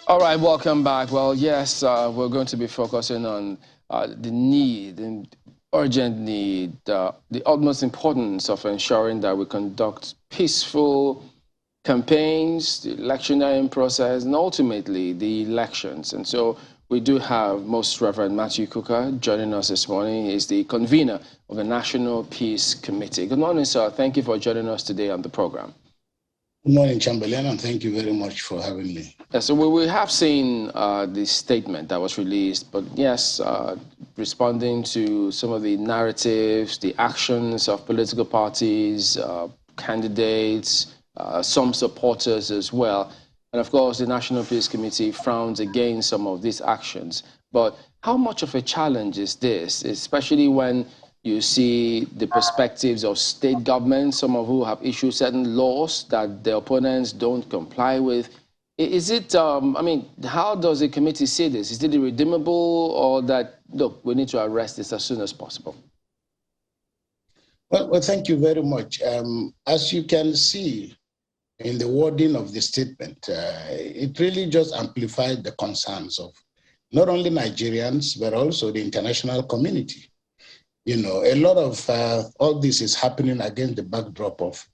All right, welcome back. Well, yes, we're going to be focusing on the need and urgent need, the utmost importance of ensuring that we conduct peaceful campaigns, the electioneering process, and ultimately the elections. And so we do have Most Reverend Matthew Kukah joining us this morning. He's the convener of the National Peace Committee. Good morning, sir. Thank you for joining us today on the program. Good morning, Chamberlain, and thank you very much for having me. Yeah, so we have seen the statement that was released, but yes, responding to some of the narratives, the actions of political parties, candidates, some supporters as well. And of course, the National Peace Committee frowns against some of these actions. But how much of a challenge is this, especially when you see the perspectives of state governments, some of who have issued certain laws that their opponents don't comply with? Is it, I mean, how does the committee see this? Is it irredeemable, or that, look, we need to arrest this as soon as possible? Well, thank you very much. As you can see in the wording of the statement, it really just amplified the concerns of not only Nigerians, but also the international community. You know, a lot of all this is happening against the backdrop of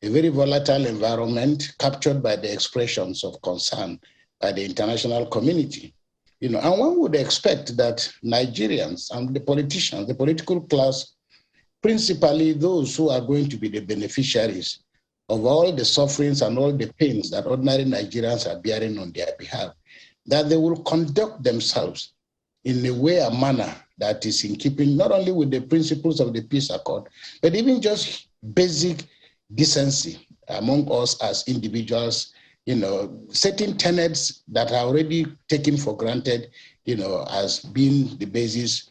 a very volatile environment captured by the expressions of concern by the international community. You know, and one would expect that Nigerians and the politicians, the political class, principally those who are going to be the beneficiaries of all the sufferings and all the pains that ordinary Nigerians are bearing on their behalf, that they will conduct themselves in a way, a manner that is in keeping not only with the principles of the peace accord, but even just basic decency among us as individuals, you know, certain tenets that are already taken for granted, you know, as being the basis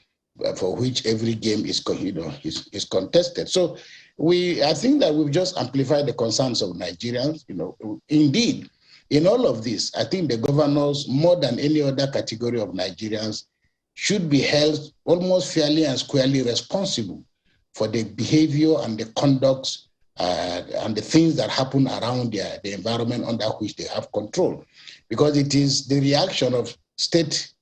for which every game is, you know, is contested. So I think that we've just amplified the concerns of Nigerians, you know. Indeed, in all of this, I think the governors, more than any other category of Nigerians, should be held almost fairly and squarely responsible for the behavior and the conducts and the things that happen around the environment under which they have control. Because it is the reaction of state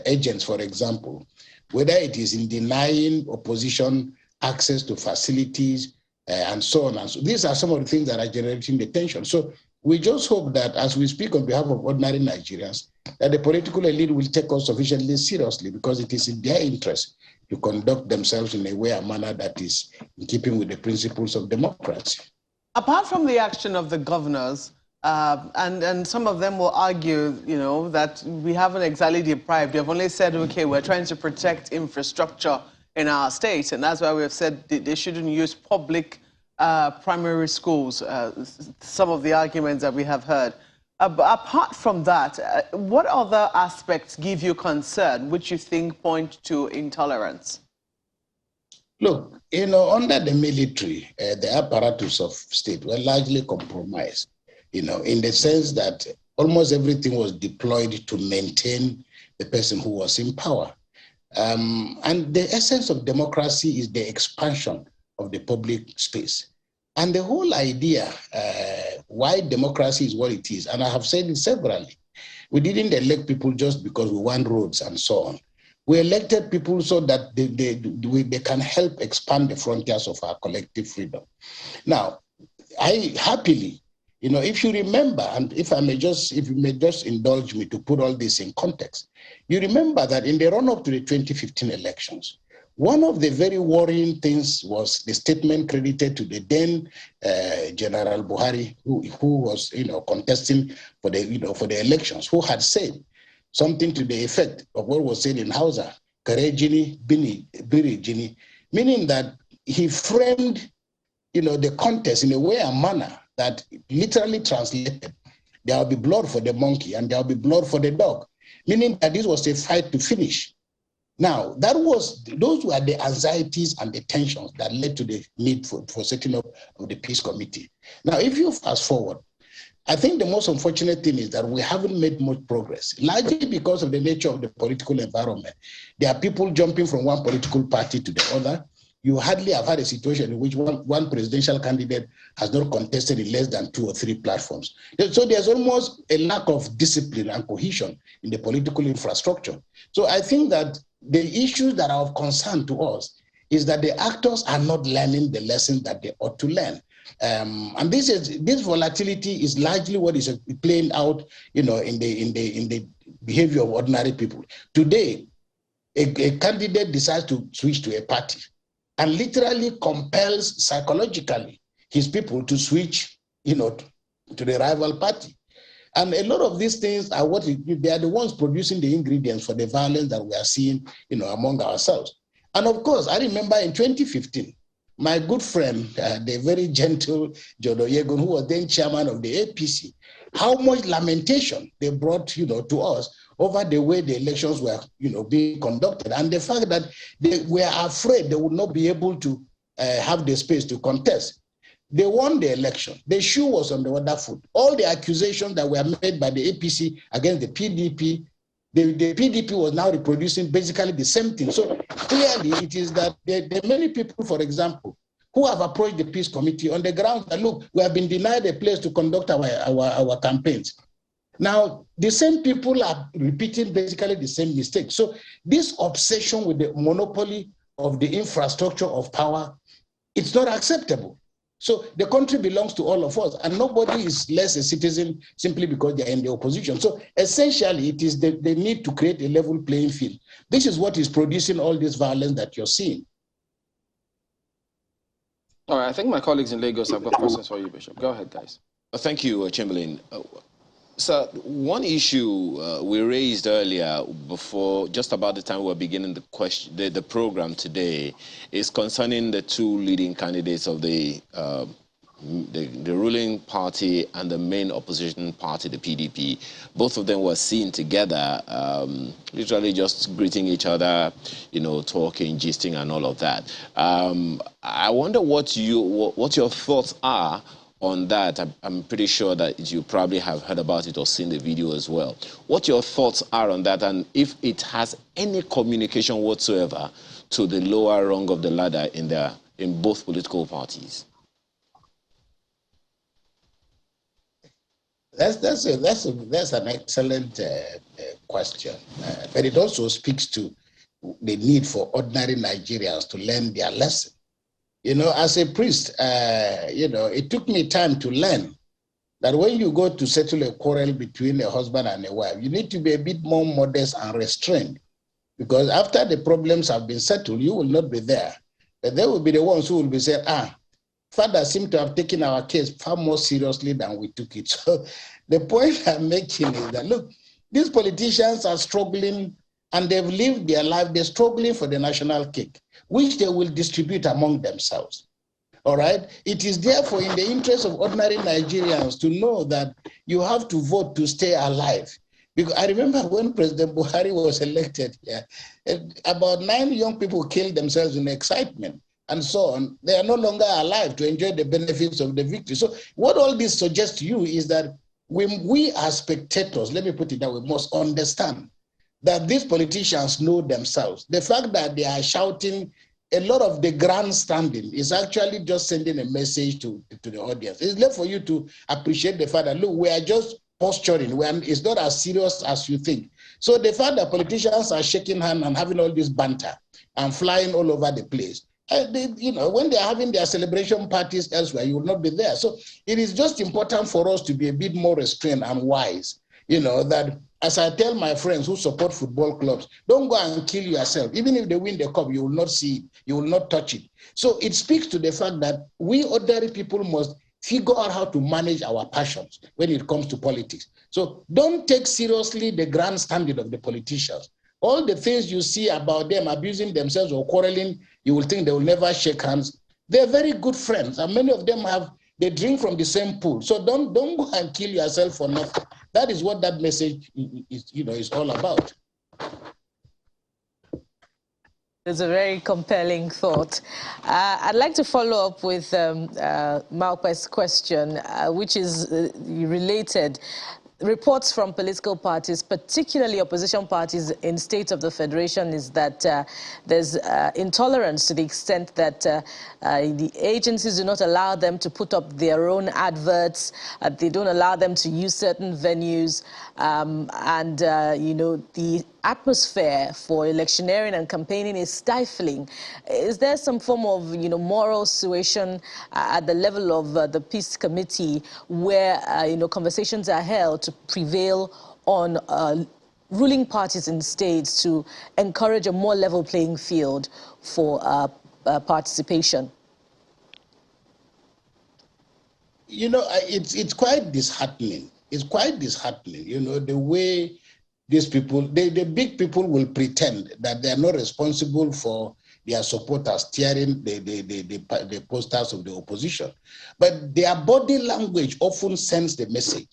agents, for example, whether it is in denying opposition access to facilities and so on. And so these are some of the things that are generating the tension. So we just hope that as we speak on behalf of ordinary Nigerians, that the political elite will take us sufficiently seriously, because it is in their interest to conduct themselves in a way, a manner that is in keeping with the principles of democracy. Apart from the action of the governors, and some of them will argue, you know, that we haven't exactly deprived. They've only said, okay, we're trying to protect infrastructure in our state, and that's why we've said they shouldn't use public primary schools, some of the arguments that we have heard. Apart from that, what other aspects give you concern, which you think point to intolerance? Look, you know, under the military, the apparatus of state were largely compromised, you know, in the sense that almost everything was deployed to maintain the person who was in power. And the essence of democracy is the expansion of the public space. And the whole idea why democracy is what it is, and I have said it severally, we didn't elect people just because we want roads and so on. We elected people so that they can help expand the frontiers of our collective freedom. Now, I happily, you know, if you remember, and if you may just indulge me to put all this in context, you remember that in the run-up to the 2015 elections, one of the very worrying things was the statement credited to the then General Buhari, who was, you know, contesting for the elections, who had said something to the effect of what was said in Hausa, Kare Jini, Biri Jini, meaning that he framed, you know, the contest in a way, a manner that literally translated, there will be blood for the monkey and there will be blood for the dog, meaning that this was a fight to finish. Now, those were the anxieties and the tensions that led to the need for setting up of the peace committee. Now, if you fast forward, I think the most unfortunate thing is that we haven't made much progress, largely because of the nature of the political environment. There are people jumping from one political party to the other. you hardly have had a situation in which one presidential candidate has not contested in less than 2 or 3 platforms. So there's almost a lack of discipline and cohesion in the political infrastructure. So I think that the issues that are of concern to us is that the actors are not learning the lessons that they ought to learn. And this volatility is largely what is playing out, in the behavior of ordinary people. Today, a candidate decides to switch to a party and literally compels psychologically his people to switch, to the rival party. And a lot of these things are they are the ones producing the ingredients for the violence that we are seeing, among ourselves. And of course, I remember in 2015, my good friend, the very gentle Jodo Yegun, who was then chairman of the APC, how much lamentation they brought, to us over the way the elections were, being conducted, and the fact that they were afraid they would not be able to have the space to contest. They won the election. The shoe was on the other foot. All the accusations that were made by the APC against the PDP, the PDP was now reproducing basically the same thing. So clearly it is that there are many people, for example, who have approached the peace committee on the grounds that, look, we have been denied a place to conduct our campaigns. Now, the same people are repeating basically the same mistakes. So this obsession with the monopoly of the infrastructure of power, it's not acceptable. So the country belongs to all of us, and nobody is less a citizen simply because they're in the opposition. So essentially, it is the need to create a level playing field. This is what is producing all this violence that you're seeing. All right, I think my colleagues in Lagos have got questions for you, Bishop. Go ahead, guys. Thank you, Chamberlain. So one issue we raised earlier, before, just about the time we were beginning the program today, is concerning the 2 leading candidates of the ruling party and the main opposition party, the PDP. Both of them were seen together, literally just greeting each other, talking, gisting, and all of that. I wonder what your thoughts are on that. I'm pretty sure that you probably have heard about it or seen the video as well. What your thoughts are on that, and if it has any communication whatsoever to the lower rung of the ladder in both political parties. That's an excellent question, but it also speaks to the need for ordinary Nigerians to learn their lesson. As a priest, it took me time to learn that when you go to settle a quarrel between a husband and a wife, you need to be a bit more modest and restrained, because after the problems have been settled, you will not be there. But they will be the ones who will be saying, Father seemed to have taken our case far more seriously than we took it. So the point I'm making is that, look, these politicians are struggling, and they've lived their life, they're struggling for the national cake, which they will distribute among themselves. All right? It is therefore in the interest of ordinary Nigerians to know that you have to vote to stay alive. Because I remember when President Buhari was elected, about 9 young people killed themselves in excitement and so on. They are no longer alive to enjoy the benefits of the victory. So what all this suggests to you is that we as spectators, let me put it that way, must understand that these politicians know themselves. The fact that they are shouting, a lot of the grandstanding is actually just sending a message to the audience. It's left for you to appreciate the fact that, look, we are just posturing. It's not as serious as you think. So the fact that politicians are shaking hands and having all this banter and flying all over the place, when they're having their celebration parties elsewhere, you will not be there. So it is just important for us to be a bit more restrained and wise. That, as I tell my friends who support football clubs, don't go and kill yourself. Even if they win the cup, you will not see it. You will not touch it. So it speaks to the fact that we ordinary people must figure out how to manage our passions when it comes to politics. So don't take seriously the grandstanding of the politicians. All the things you see about them abusing themselves or quarreling, you will think they will never shake hands. They're very good friends, and many of them they drink from the same pool. So don't go and kill yourself for nothing. That is what that message is all about. It's a very compelling thought. I'd like to follow up with Malpe's question, which is related. reports from political parties, particularly opposition parties in states of the Federation, is that there's intolerance to the extent that the agencies do not allow them to put up their own adverts, they don't allow them to use certain venues, and you know, the atmosphere for electioneering and campaigning is stifling. Is there some form of, you know, moral suasion at the level of the Peace Committee where, you know, conversations are held to prevail on ruling parties in states to encourage a more level playing field for participation? You know, it's quite disheartening. It's quite disheartening, you know, the way these people, the big people will pretend that they are not responsible for their supporters tearing the posters of the opposition. But their body language often sends the message.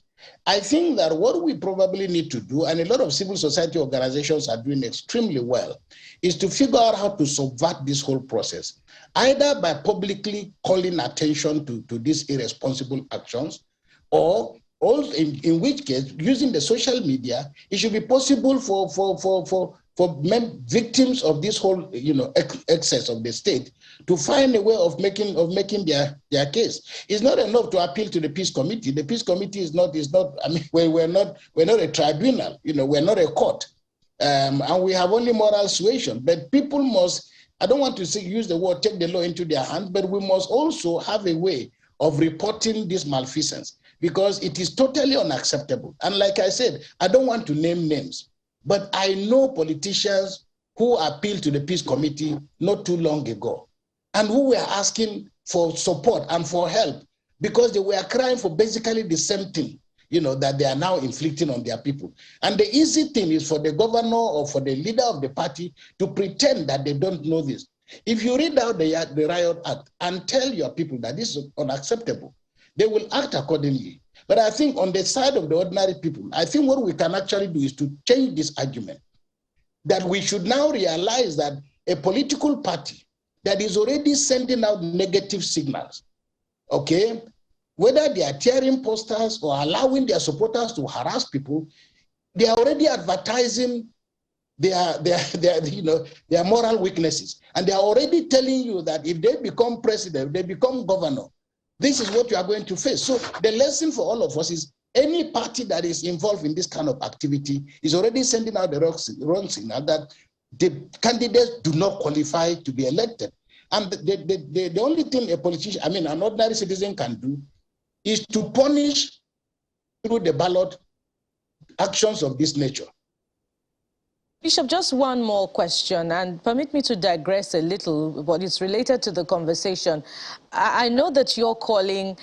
I think that what we probably need to do, and a lot of civil society organizations are doing extremely well, is to figure out how to subvert this whole process, either by publicly calling attention to these irresponsible actions, or also in which case, using the social media, it should be possible for victims of this whole, you know, excess of the state to find a way of making their case. It's not enough to appeal to the Peace Committee. The Peace Committee is not. I mean, we're not a tribunal. You know, we're not a court, and we have only moral suasion. But people must. I don't want to use the word take the law into their hands, but we must also have a way of reporting this malfeasance, because it is totally unacceptable. And like I said, I don't want to name names, but I know politicians who appealed to the Peace Committee not too long ago and who were asking for support and for help because they were crying for basically the same thing, you know, that they are now inflicting on their people. And the easy thing is for the governor or for the leader of the party to pretend that they don't know this. If you read out the Riot Act and tell your people that this is unacceptable, they will act accordingly. But I think on the side of the ordinary people, I think what we can actually do is to change this argument, that we should now realize that a political party that is already sending out negative signals, okay, whether they are tearing posters or allowing their supporters to harass people, they are already advertising their moral weaknesses. And they are already telling you that if they become president, they become governor, this is what you are going to face. So the lesson for all of us is any party that is involved in this kind of activity is already sending out the wrong signal that the candidates do not qualify to be elected. And the only thing a politician, I mean, an ordinary citizen can do is to punish through the ballot actions of this nature. Bishop, just one more question, and permit me to digress a little, but it's related to the conversation. I know that your calling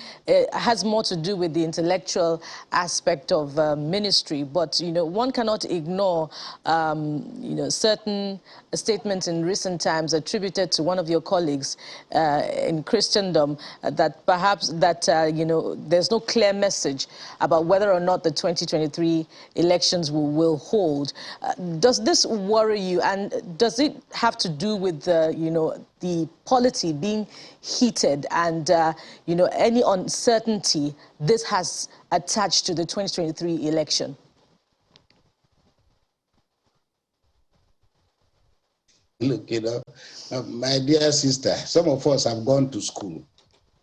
has more to do with the intellectual aspect of ministry, but, you know, one cannot ignore, you know, certain statements in recent times attributed to one of your colleagues in Christendom that perhaps that, you know, there's no clear message about whether or not the 2023 elections will hold. Does this worry you, and does it have to do with the, you know, the polity being heated and, you know, any uncertainty this has attached to the 2023 election? Look, you know, my dear sister, some of us have gone to school.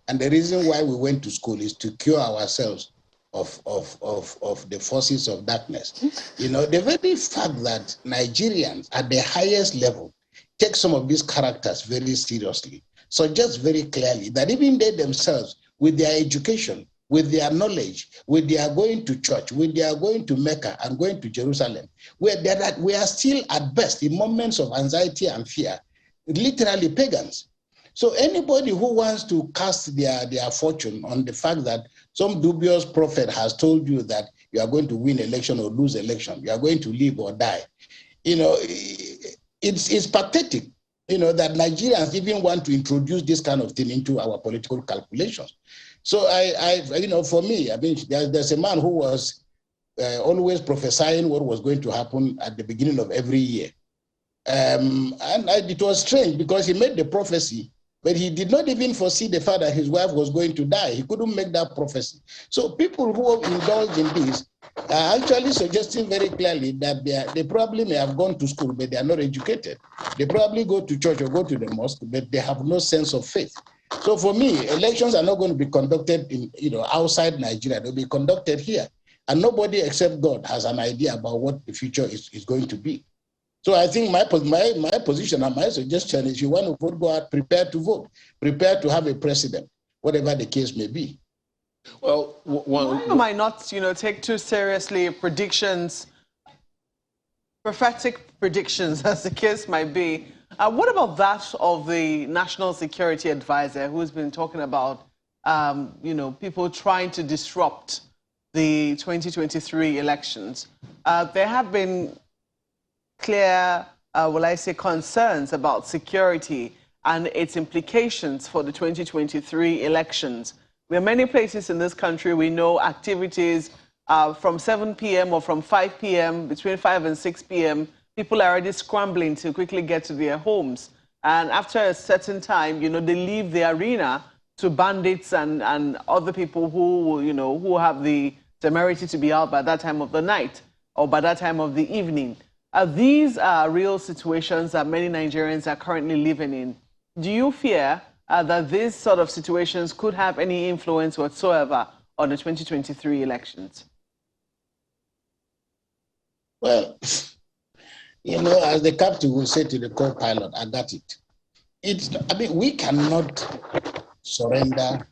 And the reason why we went to school is to cure ourselves of the forces of darkness. You know, the very fact that Nigerians at the highest level take some of these characters very seriously suggests very clearly that even they themselves, with their education, with their knowledge, with their going to church, with their going to Mecca and going to Jerusalem, we are still at best in moments of anxiety and fear, literally pagans. So anybody who wants to cast their fortune on the fact that some dubious prophet has told you that you are going to win election or lose election, you are going to live or die, you know, it's pathetic, you know, that Nigerians even want to introduce this kind of thing into our political calculations. So you know, for me, I mean, there's a man who was always prophesying what was going to happen at the beginning of every year. It was strange because he made the prophecy, but he did not even foresee the fact that his wife was going to die. He couldn't make that prophecy. So people who indulge in this, actually suggesting very clearly that they probably may have gone to school, but they are not educated. They probably go to church or go to the mosque, but they have no sense of faith. So for me, elections are not going to be conducted in, outside Nigeria. They'll be conducted here. And nobody except God has an idea about what the future is going to be. So I think my position and my suggestion is, you want to vote, go out, prepare to vote, prepare to have a president, whatever the case may be. Well, you might not, take too seriously predictions, prophetic predictions, as the case might be. What about that of the National Security Advisor, who's been talking about, people trying to disrupt the 2023 elections? There have been clear, concerns about security and its implications for the 2023 elections. There are many places in this country we know activities from 7 p.m. or from 5 p.m., between 5 and 6 p.m., people are already scrambling to quickly get to their homes. And after a certain time, they leave the arena to bandits and other people who, who have the temerity to be out by that time of the night or by that time of the evening. These are real situations that many Nigerians are currently living in. Do you fear that these sort of situations could have any influence whatsoever on the 2023 elections? Well, as the captain will say to the co-pilot, I got it. We cannot surrender,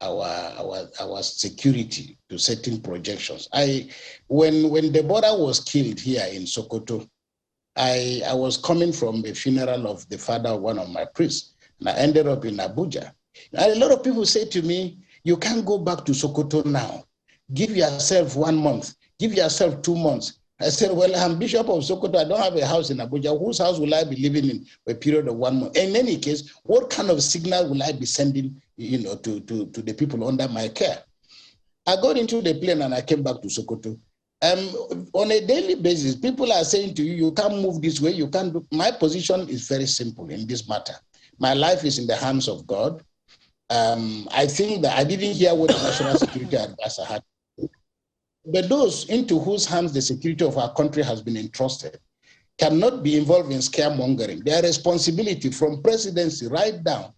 our security to certain projections. When Deborah was killed here in Sokoto, I was coming from a funeral of the father of one of my priests, and I ended up in Abuja. And a lot of people say to me, you can't go back to Sokoto now. Give yourself 1 month. Give yourself 2 months. I said, well, I'm Bishop of Sokoto. I don't have a house in Abuja. Whose house will I be living in for a period of 1 month? In any case, what kind of signal will I be sending, to the people under my care? I got into the plane and I came back to Sokoto. On a daily basis, people are saying to you, you can't move this way, you can't do. My position is very simple in this matter. My life is in the hands of God. I think that I didn't hear what the National Security Advisor had. But those into whose hands the security of our country has been entrusted cannot be involved in scaremongering. Their responsibility from presidency right down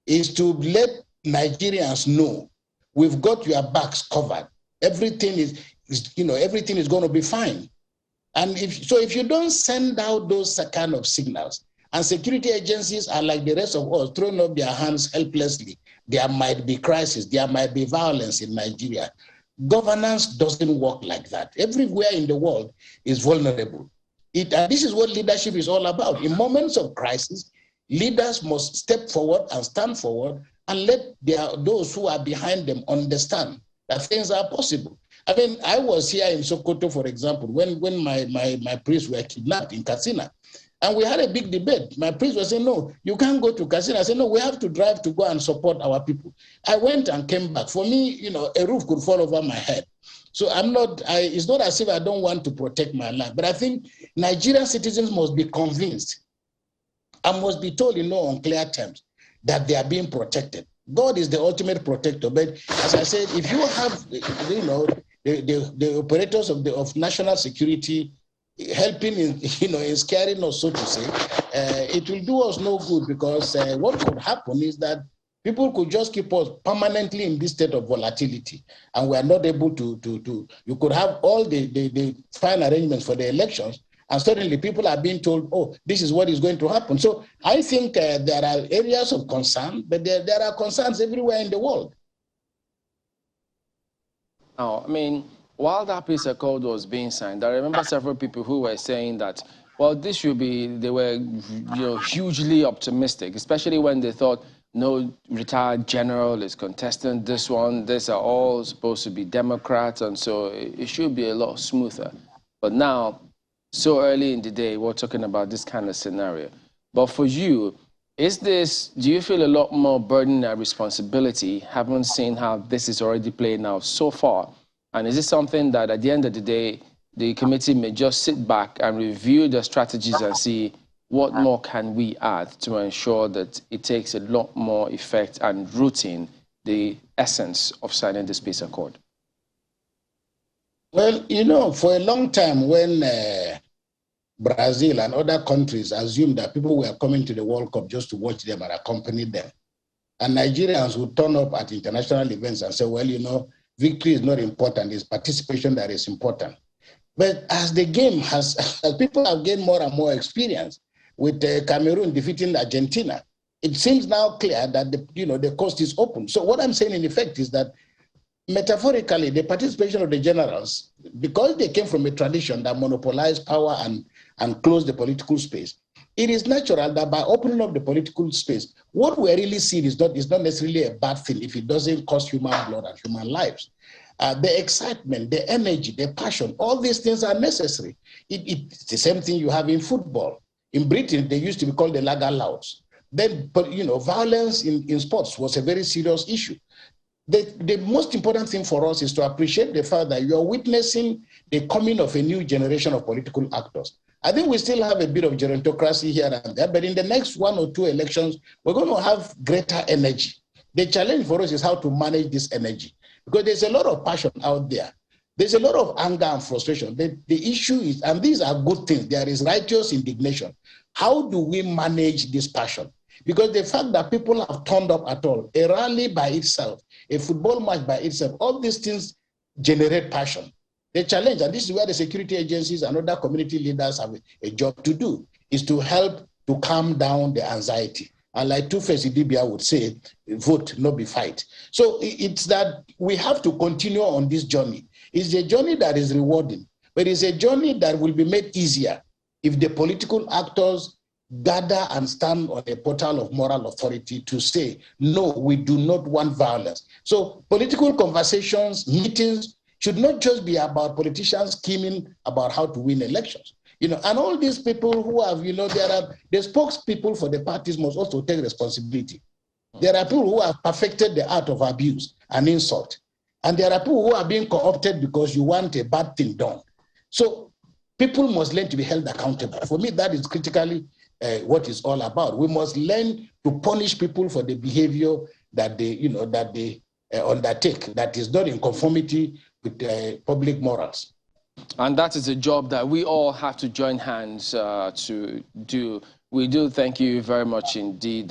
is to let Nigerians know we've got your backs covered. Everything is everything is going to be fine. And if you don't send out those kind of signals, and security agencies are like the rest of us, throwing up their hands helplessly, there might be crisis, there might be violence in Nigeria. Governance doesn't work like that. Everywhere in the world is vulnerable. This is what leadership is all about. In moments of crisis, leaders must step forward and stand forward and let those who are behind them understand that things are possible. I mean, I was here in Sokoto, for example, when my priests were kidnapped in Katsina. And we had a big debate. My priest was saying, no, you can't go to Katsina. I said, no, we have to drive to go and support our people. I went and came back. For me, a roof could fall over my head. So it's not as if I don't want to protect my life. But I think Nigerian citizens must be convinced and must be told in no unclear terms that they are being protected. God is the ultimate protector. But as I said, if you have, the operators of national security helping in scaring us, so to say, it will do us no good, because what could happen is that people could just keep us permanently in this state of volatility, and we are not able to you could have all the fine arrangements for the elections, and suddenly people are being told, oh, this is what is going to happen. So I think there are areas of concern, but there are concerns everywhere in the world. Now, I mean, while that peace accord was being signed, I remember several people who were saying that, well, they were hugely optimistic, especially when they thought no retired general is contesting this one. These are all supposed to be Democrats, and so it should be a lot smoother. But now, so early in the day, we're talking about this kind of scenario. But for you, do you feel a lot more burden and responsibility, having seen how this is already playing out so far? And is this something that at the end of the day, the committee may just sit back and review the strategies and see what more can we add to ensure that it takes a lot more effect and routine the essence of signing this peace accord? Well, you know, for a long time when Brazil and other countries assumed that people were coming to the World Cup just to watch them and accompany them, and Nigerians would turn up at international events and say, well, you know, victory is not important, it's participation that is important. But as the game has, as people have gained more and more experience with Cameroon defeating Argentina, it seems now clear that the coast is open. So what I'm saying in effect is that metaphorically, the participation of the generals, because they came from a tradition that monopolized power and closed the political space, it is natural that by opening up the political space, what we're really seeing is not necessarily a bad thing if it doesn't cost human blood and human lives. The excitement, the energy, the passion, all these things are necessary. It's the same thing you have in football. In Britain, they used to be called the lager louds. Then, but violence in sports was a very serious issue. The most important thing for us is to appreciate the fact that you're witnessing the coming of a new generation of political actors. I think we still have a bit of gerontocracy here and there, but in the next 1 or 2 elections, we're going to have greater energy. The challenge for us is how to manage this energy, because there's a lot of passion out there. There's a lot of anger and frustration. The issue is, and these are good things, there is righteous indignation. How do we manage this passion? Because the fact that people have turned up at all, a rally by itself, a football match by itself, all these things generate passion. The challenge, and this is where the security agencies and other community leaders have a job to do, is to help to calm down the anxiety. And like Two-Face Idibia would say, vote, not be fight. So it's that we have to continue on this journey. It's a journey that is rewarding, but it's a journey that will be made easier if the political actors gather and stand on a portal of moral authority to say, no, we do not want violence. So political conversations, meetings should not just be about politicians scheming about how to win elections. And all these people who have, the spokespeople for the parties must also take responsibility. There are people who have perfected the art of abuse and insult. And there are people who are being co-opted because you want a bad thing done. So people must learn to be held accountable. For me, that is critically what it's all about. We must learn to punish people for the behavior that they undertake that is not in conformity with public morals. And that is a job that we all have to join hands to do. We do thank you very much indeed,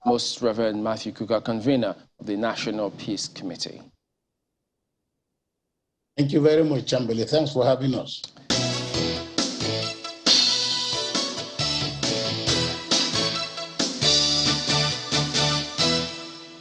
Most Reverend Matthew Kukah, convener of the National Peace Committee. Thank you very much, Chamberlain. Thanks for having us.